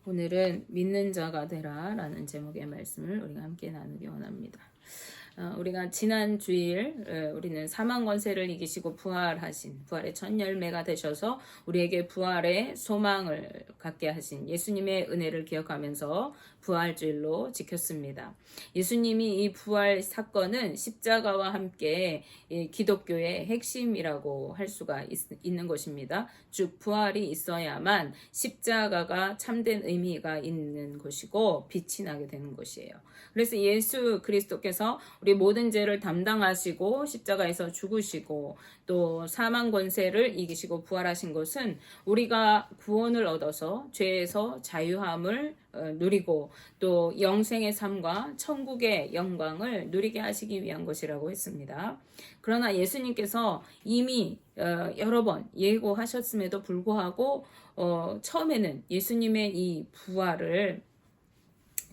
오늘은 믿는 자가 되라 라는 제목의 말씀을 우리가 함께 나누기 원합니다. 우리가 지난 주일 우리는 사망 권세를 이기시고 부활하신 부활의 첫 열매가 되셔서 우리에게 부활의 소망을 갖게 하신 예수님의 은혜를 기억하면서 부활주일로 지켰습니다. 예수님이 이 부활 사건은 십자가와 함께 기독교의 핵심이라고 할 수가 있는 것입니다. 즉 부활이 있어야만 십자가가 참된 의미가 있는 것이고 빛이 나게 되는 것이에요. 그래서 예수 그리스도께서 우리 모든 죄를 담당하시고 십자가에서 죽으시고 또 사망 권세를 이기시고 부활하신 것은 우리가 구원을 얻어서 죄에서 자유함을 누리고 또 영생의 삶과 천국의 영광을 누리게 하시기 위한 것이라고 했습니다. 그러나 예수님께서 이미 여러 번 예고하셨음에도 불구하고 처음에는 예수님의 이 부활을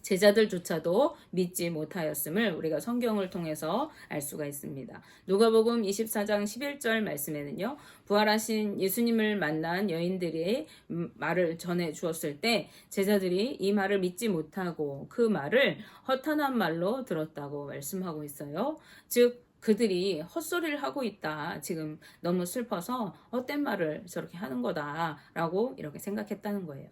제자들조차도 믿지 못하였음을 우리가 성경을 통해서 알 수가 있습니다. 누가복음 24장 11절 말씀에는요. 부활하신 예수님을 만난 여인들이 말을 전해 주었을 때 제자들이 이 말을 믿지 못하고 그 말을 허탄한 말로 들었다고 말씀하고 있어요. 즉 그들이 헛소리를 하고 있다. 지금 너무 슬퍼서 헛된 말을 저렇게 하는 거다라고 이렇게 생각했다는 거예요.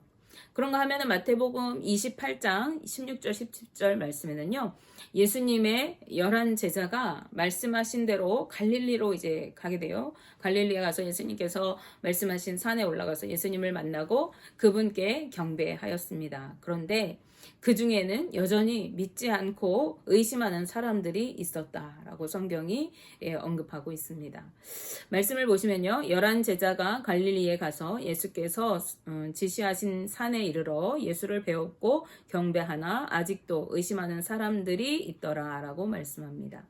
그런가 하면은 마태복음 28장 16절 17절 말씀에는요. 예수님의 11 제자가 말씀하신 대로 갈릴리로 이제 가게 돼요. 갈릴리에 가서 예수님께서 말씀하신 산에 올라가서 예수님을 만나고 그분께 경배하였습니다. 그런데 그 중에는 여전히 믿지 않고 의심하는 사람들이 있었다라고 성경이 언급하고 있습니다. 말씀을 보시면요. 11 제자가 갈릴리에 가서 예수께서 지시하신 산에 이르러 예수를 배웠고 경배하나 아직도 의심하는 사람들이 있더라라고 말씀합니다.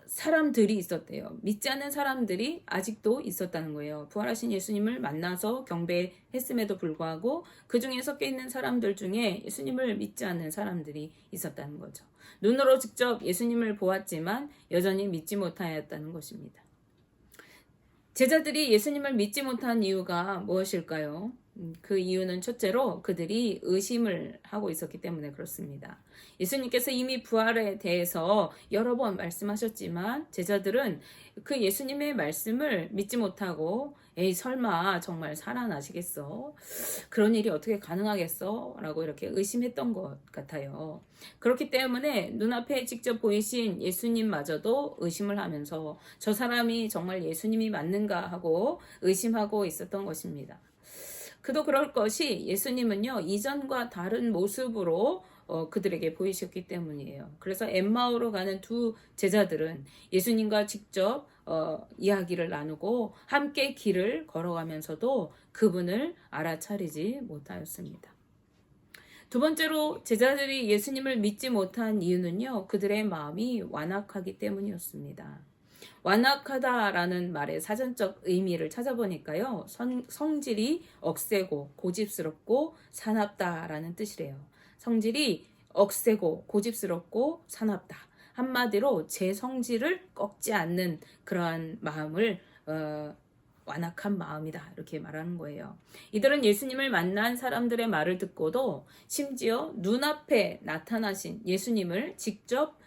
사람들이 있었대요. 믿지 않는 사람들이 아직도 있었다는 거예요. 부활하신 예수님을 만나서 경배했음에도 불구하고 그 중에 섞여 있는 사람들 중에 예수님을 믿지 않는 사람들이 있었다는 거죠. 눈으로 직접 예수님을 보았지만 여전히 믿지 못하였다는 것입니다. 제자들이 예수님을 믿지 못한 이유가 무엇일까요? 그 이유는 첫째로 그들이 의심을 하고 있었기 때문에 그렇습니다. 예수님께서 이미 부활에 대해서 여러 번 말씀하셨지만 제자들은 그 예수님의 말씀을 믿지 못하고 에이 설마 정말 살아나시겠어? 그런 일이 어떻게 가능하겠어? 라고 이렇게 의심했던 것 같아요. 그렇기 때문에 눈앞에 직접 보이신 예수님마저도 의심을 하면서 저 사람이 정말 예수님이 맞는가 하고 의심하고 있었던 것입니다. 그도 그럴 것이 예수님은요 이전과 다른 모습으로 그들에게 보이셨기 때문이에요. 그래서 엠마오로 가는 두 제자들은 예수님과 직접 이야기를 나누고 함께 길을 걸어가면서도 그분을 알아차리지 못하였습니다. 두 번째로 제자들이 예수님을 믿지 못한 이유는요 그들의 마음이 완악하기 때문이었습니다. 완악하다라는 말의 사전적 의미를 찾아보니까요. 성질이 억세고 고집스럽고 사납다라는 뜻이래요. 성질이 억세고 고집스럽고 사납다. 한마디로 제 성질을 꺾지 않는 그러한 마음을 완악한 마음이다 이렇게 말하는 거예요. 이들은 예수님을 만난 사람들의 말을 듣고도 심지어 눈앞에 나타나신 예수님을 직접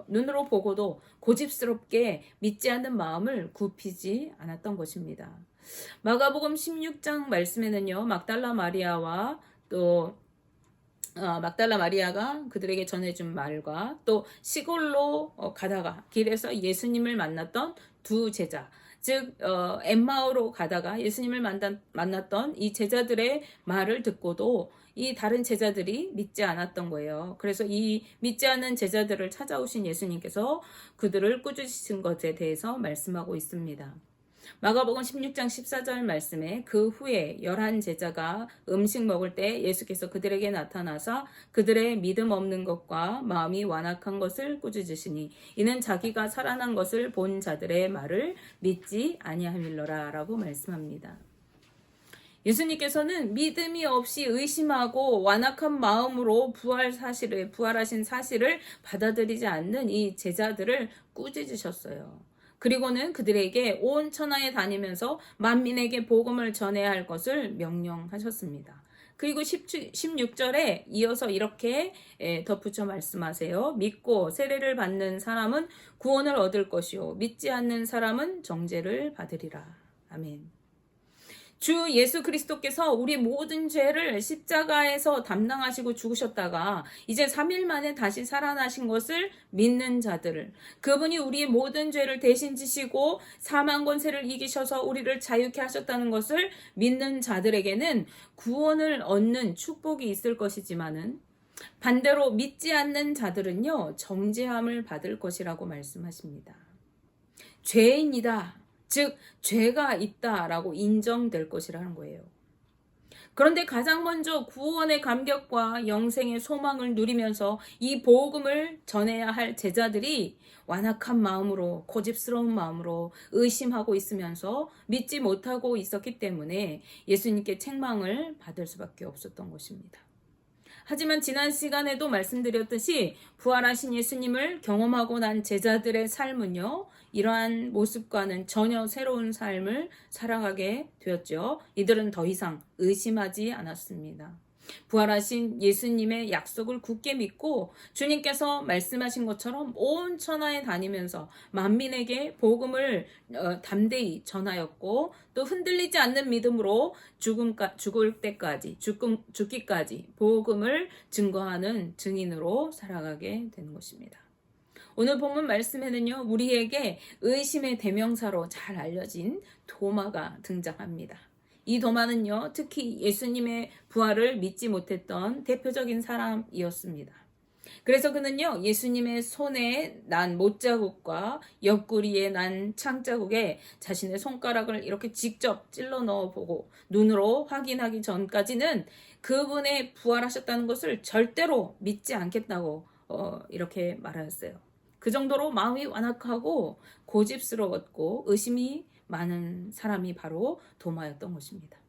눈으로 보고도 고집스럽게 믿지 않는 마음을 굽히지 않았던 것입니다. 마가복음 16장 말씀에는요. 막달라 마리아와 또 막달라 마리아가 그들에게 전해준 말과 또 시골로 가다가 길에서 예수님을 만났던 두 제자 즉 엠마오로 가다가 예수님을 만났던 이 제자들의 말을 듣고도 이 다른 제자들이 믿지 않았던 거예요. 그래서 이 믿지 않는 제자들을 찾아오신 예수님께서 그들을 꾸짖으신 것에 대해서 말씀하고 있습니다. 마가복음 16장 14절 말씀에 그 후에 11 제자가 음식 먹을 때 예수께서 그들에게 나타나사 그들의 믿음 없는 것과 마음이 완악한 것을 꾸짖으시니 이는 자기가 살아난 것을 본 자들의 말을 믿지 아니함일러라 라고 말씀합니다. 예수님께서는 믿음이 없이 의심하고 완악한 마음으로 부활하신 사실을 받아들이지 않는 이 제자들을 꾸짖으셨어요. 그리고는 그들에게 온 천하에 다니면서 만민에게 복음을 전해야 할 것을 명령하셨습니다. 그리고 16절에 이어서 이렇게 덧붙여 말씀하세요. 믿고 세례를 받는 사람은 구원을 얻을 것이요 믿지 않는 사람은 정죄를 받으리라. 아멘. 주 예수 그리스도께서 우리 모든 죄를 십자가에서 담당하시고 죽으셨다가 이제 3일 만에 다시 살아나신 것을 믿는 자들을, 그분이 우리의 모든 죄를 대신 지시고 사망 권세를 이기셔서 우리를 자유케 하셨다는 것을 믿는 자들에게는 구원을 얻는 축복이 있을 것이지만은 반대로 믿지 않는 자들은요, 정죄함을 받을 것이라고 말씀하십니다. 죄인이다, 즉 죄가 있다라고 인정될 것이라는 거예요. 그런데 가장 먼저 구원의 감격과 영생의 소망을 누리면서 이 복음을 전해야 할 제자들이 완악한 마음으로, 고집스러운 마음으로 의심하고 있으면서 믿지 못하고 있었기 때문에 예수님께 책망을 받을 수밖에 없었던 것입니다. 하지만 지난 시간에도 말씀드렸듯이 부활하신 예수님을 경험하고 난 제자들의 삶은요, 이러한 모습과는 전혀 새로운 삶을 살아가게 되었죠. 이들은 더 이상 의심하지 않았습니다. 부활하신 예수님의 약속을 굳게 믿고 주님께서 말씀하신 것처럼 온 천하에 다니면서 만민에게 복음을 담대히 전하였고, 또 흔들리지 않는 믿음으로 죽을 때까지, 죽기까지 복음을 증거하는 증인으로 살아가게 되는 것입니다. 오늘 본문 말씀에는요, 우리에게 의심의 대명사로 잘 알려진 도마가 등장합니다. 이 도마는요, 특히 예수님의 부활을 믿지 못했던 대표적인 사람이었습니다. 그래서 그는요, 예수님의 손에 난 못자국과 옆구리에 난 창자국에 자신의 손가락을 이렇게 직접 찔러 넣어보고 눈으로 확인하기 전까지는 그분의 부활하셨다는 것을 절대로 믿지 않겠다고 이렇게 말하였어요. 그 정도로 마음이 완악하고 고집스러웠고 의심이 많은 사람이 바로 도마였던 것입니다.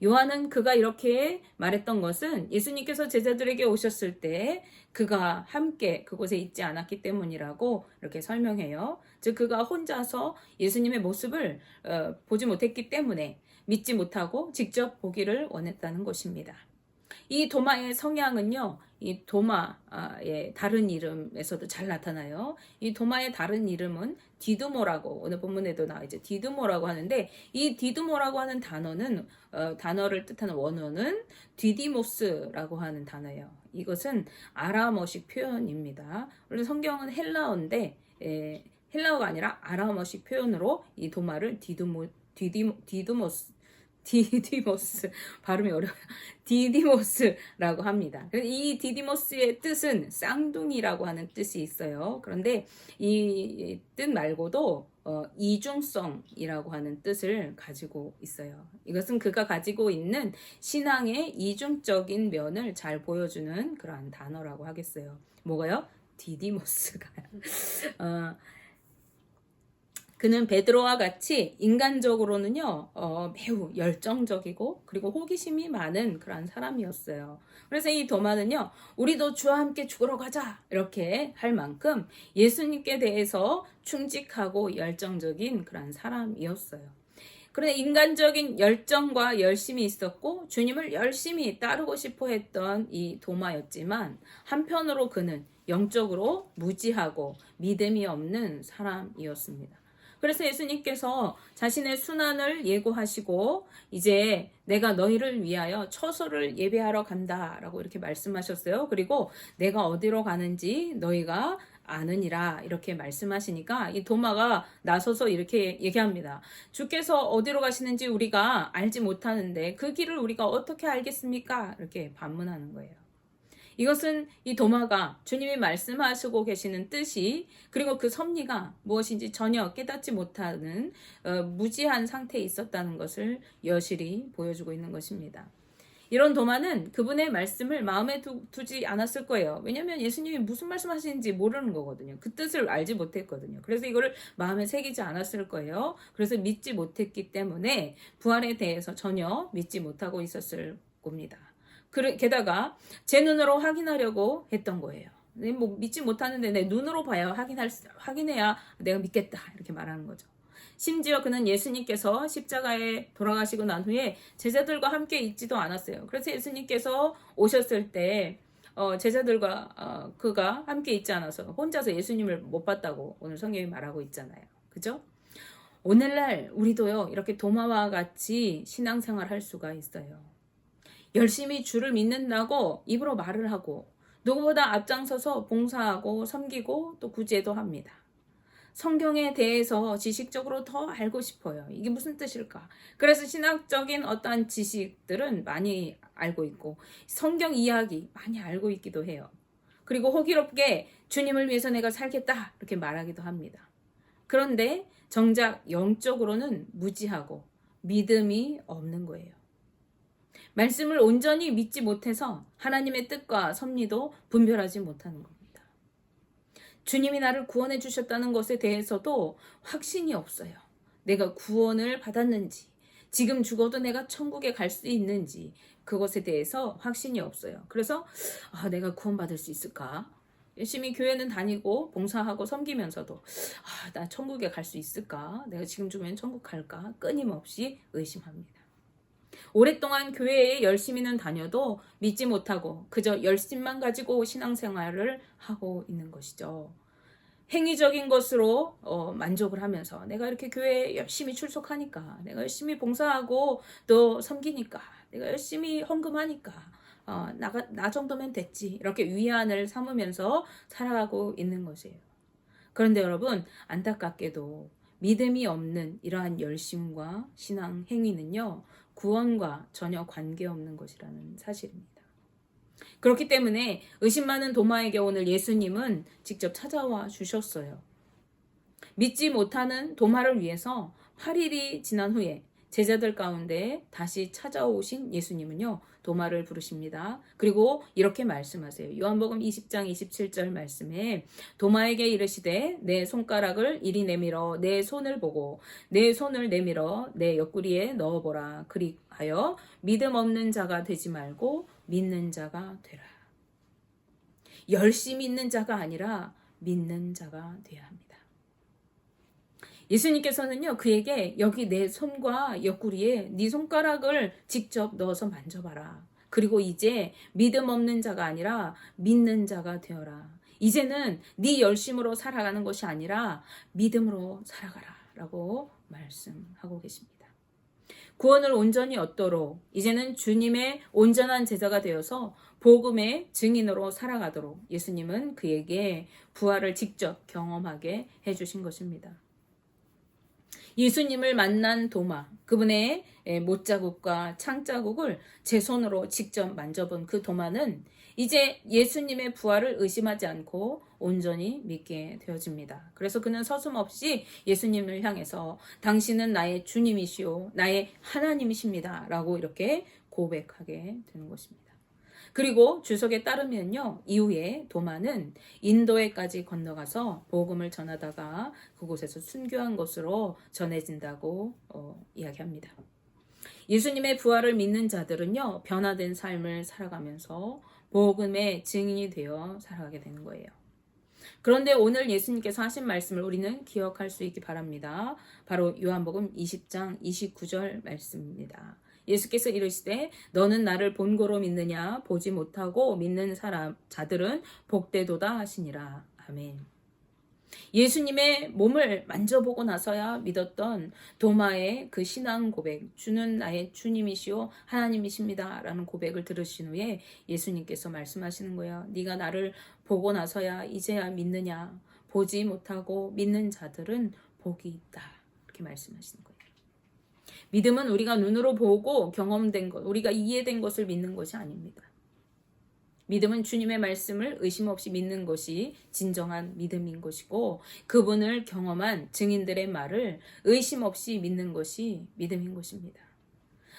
요한은 그가 이렇게 말했던 것은 예수님께서 제자들에게 오셨을 때 그가 함께 그곳에 있지 않았기 때문이라고 이렇게 설명해요. 즉 그가 혼자서 예수님의 모습을 보지 못했기 때문에 믿지 못하고 직접 보기를 원했다는 것입니다. 이 도마의 성향은요, 이 도마의 다른 이름에서도 잘 나타나요. 이 도마의 다른 이름은 디두모라고, 오늘 본문에도 나와있죠. 디두모라고 하는데, 이 디두모라고 하는 단어는 단어를 뜻하는 원어는 디디모스라고 하는 단어예요. 이것은 아람어식 표현입니다. 원래 성경은 헬라어인데 헬라어가 아니라 아람어식 표현으로 이 도마를 디디모스 발음이 어려워요. 디디모스라고 합니다. 이 디디모스의 뜻은 쌍둥이라고 하는 뜻이 있어요. 그런데 이 뜻 말고도 이중성이라고 하는 뜻을 가지고 있어요. 이것은 그가 가지고 있는 신앙의 이중적인 면을 잘 보여주는 그러한 단어라고 하겠어요. 뭐가요? 디디모스가요. 그는 베드로와 같이 인간적으로는요, 매우 열정적이고 그리고 호기심이 많은 그런 사람이었어요. 그래서 이 도마는요, 우리도 주와 함께 죽으러 가자 이렇게 할 만큼 예수님께 대해서 충직하고 열정적인 그런 사람이었어요. 그런데 인간적인 열정과 열심이 있었고 주님을 열심히 따르고 싶어 했던 이 도마였지만 한편으로 그는 영적으로 무지하고 믿음이 없는 사람이었습니다. 그래서 예수님께서 자신의 순환을 예고하시고 이제 내가 너희를 위하여 처소를 예배하러 간다라고 이렇게 말씀하셨어요. 그리고 내가 어디로 가는지 너희가 아느니라 이렇게 말씀하시니까 이 도마가 나서서 이렇게 얘기합니다. 주께서 어디로 가시는지 우리가 알지 못하는데 그 길을 우리가 어떻게 알겠습니까? 이렇게 반문하는 거예요. 이것은 이 도마가 주님이 말씀하시고 계시는 뜻이 그리고 그 섭리가 무엇인지 전혀 깨닫지 못하는 무지한 상태에 있었다는 것을 여실히 보여주고 있는 것입니다. 이런 도마는 그분의 말씀을 마음에 두지 않았을 거예요. 왜냐하면 예수님이 무슨 말씀하시는지 모르는 거거든요. 그 뜻을 알지 못했거든요. 그래서 이거를 마음에 새기지 않았을 거예요. 그래서 믿지 못했기 때문에 부활에 대해서 전혀 믿지 못하고 있었을 겁니다. 게다가 제 눈으로 확인하려고 했던 거예요. 뭐 믿지 못하는데 내 눈으로 봐야 확인해야 내가 믿겠다 이렇게 말하는 거죠. 심지어 그는 예수님께서 십자가에 돌아가시고 난 후에 제자들과 함께 있지도 않았어요. 그래서 예수님께서 오셨을 때 제자들과 그가 함께 있지 않아서 혼자서 예수님을 못 봤다고 오늘 성경이 말하고 있잖아요. 그죠? 오늘날 우리도요 이렇게 도마와 같이 신앙생활 할 수가 있어요. 열심히 주를 믿는다고 입으로 말을 하고 누구보다 앞장서서 봉사하고 섬기고 또 구제도 합니다. 성경에 대해서 지식적으로 더 알고 싶어요. 이게 무슨 뜻일까? 그래서 신학적인 어떠한 지식들은 많이 알고 있고 성경 이야기 많이 알고 있기도 해요. 그리고 호기롭게 주님을 위해서 내가 살겠다 이렇게 말하기도 합니다. 그런데 정작 영적으로는 무지하고 믿음이 없는 거예요. 말씀을 온전히 믿지 못해서 하나님의 뜻과 섭리도 분별하지 못하는 겁니다. 주님이 나를 구원해 주셨다는 것에 대해서도 확신이 없어요. 내가 구원을 받았는지, 지금 죽어도 내가 천국에 갈 수 있는지 그것에 대해서 확신이 없어요. 그래서 내가 구원받을 수 있을까? 열심히 교회는 다니고 봉사하고 섬기면서도 나 천국에 갈 수 있을까? 내가 지금 죽으면 천국 갈까? 끊임없이 의심합니다. 오랫동안 교회에 열심히는 다녀도 믿지 못하고 그저 열심만 가지고 신앙생활을 하고 있는 것이죠. 행위적인 것으로 만족을 하면서 내가 이렇게 교회에 열심히 출석하니까 내가 열심히 봉사하고 또 섬기니까 내가 열심히 헌금하니까 나 정도면 됐지 이렇게 위안을 삼으면서 살아가고 있는 것이에요. 그런데 여러분 안타깝게도 믿음이 없는 이러한 열심과 신앙 행위는요 구원과 전혀 관계없는 것이라는 사실입니다. 그렇기 때문에 의심 많은 도마에게 오늘 예수님은 직접 찾아와 주셨어요. 믿지 못하는 도마를 위해서 8일이 지난 후에 제자들 가운데 다시 찾아오신 예수님은요 도마를 부르십니다. 그리고 이렇게 말씀하세요. 요한복음 20장 27절 말씀에 도마에게 이르시되 내 손가락을 이리 내밀어 내 손을 보고 내 손을 내밀어 내 옆구리에 넣어보라. 그리하여 믿음 없는 자가 되지 말고 믿는 자가 되라. 열심히 믿는 자가 아니라 믿는 자가 되어야 합니다. 예수님께서는요 그에게 여기 내 손과 옆구리에 네 손가락을 직접 넣어서 만져봐라. 그리고 이제 믿음 없는 자가 아니라 믿는 자가 되어라. 이제는 네 열심으로 살아가는 것이 아니라 믿음으로 살아가라 라고 말씀하고 계십니다. 구원을 온전히 얻도록 이제는 주님의 온전한 제자가 되어서 복음의 증인으로 살아가도록 예수님은 그에게 부활을 직접 경험하게 해주신 것입니다. 예수님을 만난 도마, 그분의 못자국과 창자국을 제 손으로 직접 만져본 그 도마는 이제 예수님의 부활을 의심하지 않고 온전히 믿게 되어집니다. 그래서 그는 서슴없이 예수님을 향해서 당신은 나의 주님이시오, 나의 하나님이십니다 라고 이렇게 고백하게 되는 것입니다. 그리고 주석에 따르면요 이후에 도마는 인도에까지 건너가서 복음을 전하다가 그곳에서 순교한 것으로 전해진다고 이야기합니다. 예수님의 부활을 믿는 자들은요 변화된 삶을 살아가면서 복음의 증인이 되어 살아가게 되는 거예요. 그런데 오늘 예수님께서 하신 말씀을 우리는 기억할 수 있기 바랍니다. 바로 요한복음 20장 29절 말씀입니다. 예수께서 이르시되 너는 나를 본고로 믿느냐 보지 못하고 믿는 자들은 복되도다 하시니라. 아멘. 예수님의 몸을 만져보고 나서야 믿었던 도마의 그 신앙 고백, 주는 나의 주님이시오 하나님이십니다 라는 고백을 들으신 후에 예수님께서 말씀하시는 거예요. 네가 나를 보고 나서야 이제야 믿느냐, 보지 못하고 믿는 자들은 복이 있다 이렇게 말씀하시는 거예요. 믿음은 우리가 눈으로 보고 경험된 것, 우리가 이해된 것을 믿는 것이 아닙니다. 믿음은 주님의 말씀을 의심 없이 믿는 것이 진정한 믿음인 것이고 그분을 경험한 증인들의 말을 의심 없이 믿는 것이 믿음인 것입니다.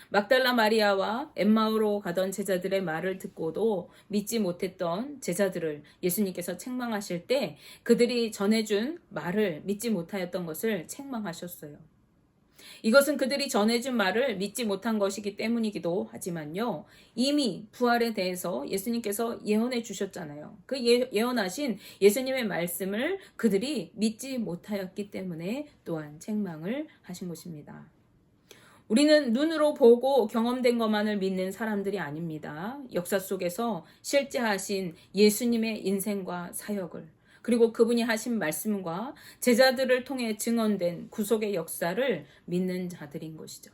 막달라 마리아와 엠마오로 가던 제자들의 말을 듣고도 믿지 못했던 제자들을 예수님께서 책망하실 때 그들이 전해준 말을 믿지 못하였던 것을 책망하셨어요. 이것은 그들이 전해준 말을 믿지 못한 것이기 때문이기도 하지만요. 이미 부활에 대해서 예수님께서 예언해 주셨잖아요. 그 예언하신 예수님의 말씀을 그들이 믿지 못하였기 때문에 또한 책망을 하신 것입니다. 우리는 눈으로 보고 경험된 것만을 믿는 사람들이 아닙니다. 역사 속에서 실제 하신 예수님의 인생과 사역을, 그리고 그분이 하신 말씀과 제자들을 통해 증언된 구속의 역사를 믿는 자들인 것이죠.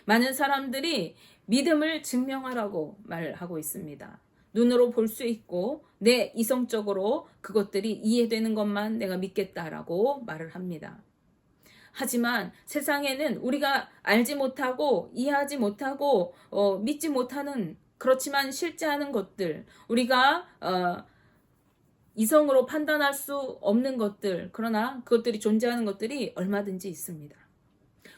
많은 사람들이 믿음을 증명하라고 말하고 있습니다. 눈으로 볼 수 있고 내 이성적으로 그것들이 이해되는 것만 내가 믿겠다라고 말을 합니다. 하지만 세상에는 우리가 알지 못하고 이해하지 못하고 믿지 못하는, 그렇지만 실제하는 것들, 우리가 이성으로 판단할 수 없는 것들, 그러나 그것들이 존재하는 것들이 얼마든지 있습니다.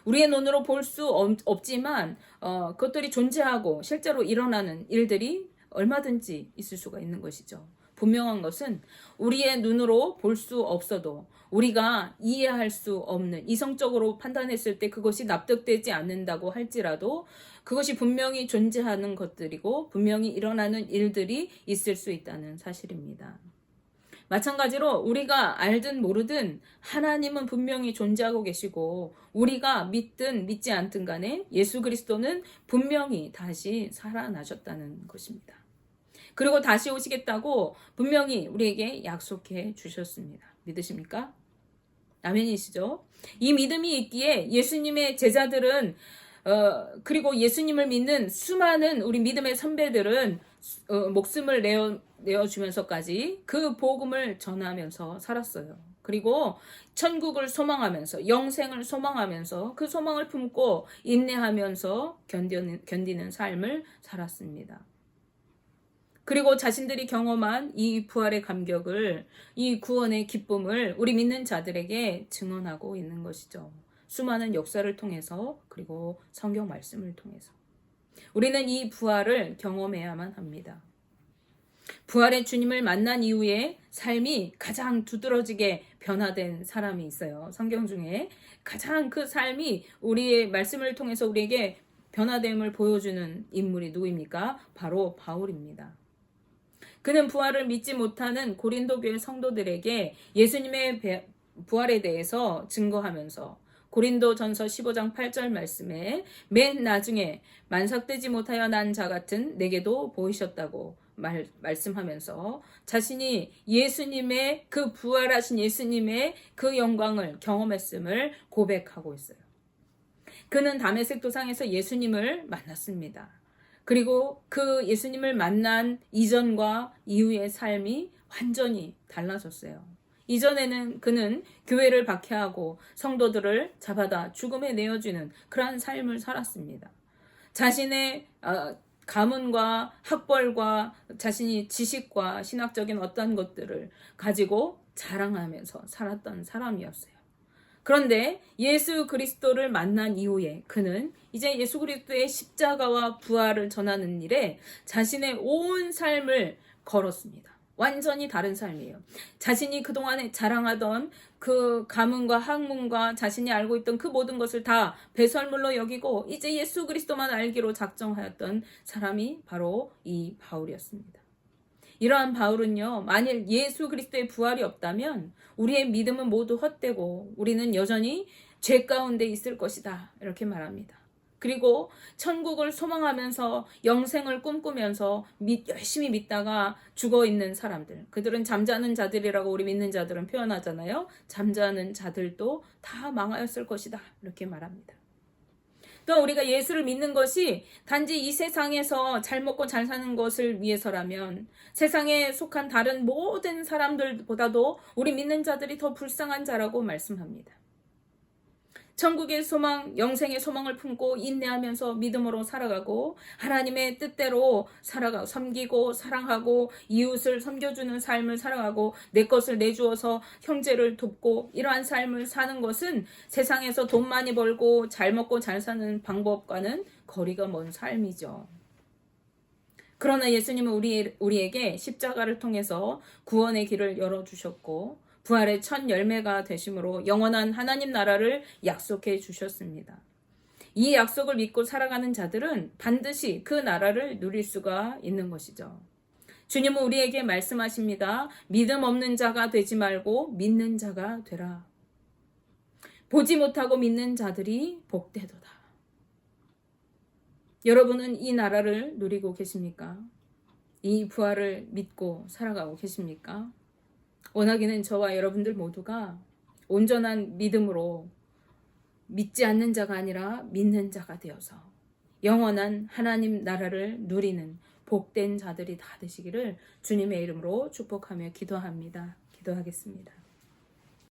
우리의 눈으로 볼 수 없지만 그것들이 존재하고 실제로 일어나는 일들이 얼마든지 있을 수가 있는 것이죠. 분명한 것은 우리의 눈으로 볼 수 없어도 우리가 이해할 수 없는, 이성적으로 판단했을 때 그것이 납득되지 않는다고 할지라도 그것이 분명히 존재하는 것들이고 분명히 일어나는 일들이 있을 수 있다는 사실입니다. 마찬가지로 우리가 알든 모르든 하나님은 분명히 존재하고 계시고 우리가 믿든 믿지 않든 간에 예수 그리스도는 분명히 다시 살아나셨다는 것입니다. 그리고 다시 오시겠다고 분명히 우리에게 약속해 주셨습니다. 믿으십니까? 아멘이시죠? 이 믿음이 있기에 예수님의 제자들은 그리고 예수님을 믿는 수많은 우리 믿음의 선배들은 목숨을 내어주면서까지 그 복음을 전하면서 살았어요. 그리고 천국을 소망하면서, 영생을 소망하면서 그 소망을 품고 인내하면서 견디는 삶을 살았습니다. 그리고 자신들이 경험한 이 부활의 감격을, 이 구원의 기쁨을 우리 믿는 자들에게 증언하고 있는 것이죠. 수많은 역사를 통해서, 그리고 성경 말씀을 통해서 우리는 이 부활을 경험해야만 합니다. 부활의 주님을 만난 이후에 삶이 가장 두드러지게 변화된 사람이 있어요. 성경 중에 가장 그 삶이 우리의 말씀을 통해서 우리에게 변화됨을 보여주는 인물이 누구입니까? 바로 바울입니다. 그는 부활을 믿지 못하는 고린도 교회 성도들에게 예수님의 부활에 대해서 증거하면서 고린도 전서 15장 8절 말씀에 맨 나중에 만삭되지 못하여 난 자 같은 내게도 보이셨다고 말씀하면서 자신이 예수님의 그 부활하신 예수님의 그 영광을 경험했음을 고백하고 있어요. 그는 다메섹 도상에서 예수님을 만났습니다. 그리고 그 예수님을 만난 이전과 이후의 삶이 완전히 달라졌어요. 이전에는 그는 교회를 박해하고 성도들을 잡아다 죽음에 내어주는 그러한 삶을 살았습니다. 자신의 가문과 학벌과 자신이 지식과 신학적인 어떤 것들을 가지고 자랑하면서 살았던 사람이었어요. 그런데 예수 그리스도를 만난 이후에 그는 이제 예수 그리스도의 십자가와 부활을 전하는 일에 자신의 온 삶을 걸었습니다. 완전히 다른 삶이에요. 자신이 그동안에 자랑하던 그 가문과 학문과 자신이 알고 있던 그 모든 것을 다 배설물로 여기고 이제 예수 그리스도만 알기로 작정하였던 사람이 바로 이 바울이었습니다. 이러한 바울은요, 만일 예수 그리스도의 부활이 없다면 우리의 믿음은 모두 헛되고 우리는 여전히 죄 가운데 있을 것이다, 이렇게 말합니다. 그리고 천국을 소망하면서 영생을 꿈꾸면서 열심히 믿다가 죽어있는 사람들, 그들은 잠자는 자들이라고 우리 믿는 자들은 표현하잖아요. 잠자는 자들도 다 망하였을 것이다, 이렇게 말합니다. 또 우리가 예수를 믿는 것이 단지 이 세상에서 잘 먹고 잘 사는 것을 위해서라면 세상에 속한 다른 모든 사람들보다도 우리 믿는 자들이 더 불쌍한 자라고 말씀합니다. 천국의 소망, 영생의 소망을 품고 인내하면서 믿음으로 살아가고 하나님의 뜻대로 살아가고 섬기고 사랑하고 이웃을 섬겨주는 삶을 살아가고 내 것을 내주어서 형제를 돕고 이러한 삶을 사는 것은 세상에서 돈 많이 벌고 잘 먹고 잘 사는 방법과는 거리가 먼 삶이죠. 그러나 예수님은 우리에게 십자가를 통해서 구원의 길을 열어주셨고 부활의 첫 열매가 되심으로 영원한 하나님 나라를 약속해 주셨습니다. 이 약속을 믿고 살아가는 자들은 반드시 그 나라를 누릴 수가 있는 것이죠. 주님은 우리에게 말씀하십니다. 믿음 없는 자가 되지 말고 믿는 자가 되라. 보지 못하고 믿는 자들이 복되도다. 여러분은 이 나라를 누리고 계십니까? 이 부활을 믿고 살아가고 계십니까? 원하기는 저와 여러분들 모두가 온전한 믿음으로 믿지 않는 자가 아니라 믿는 자가 되어서 영원한 하나님 나라를 누리는 복된 자들이 다 되시기를 주님의 이름으로 축복하며 기도합니다. 기도하겠습니다.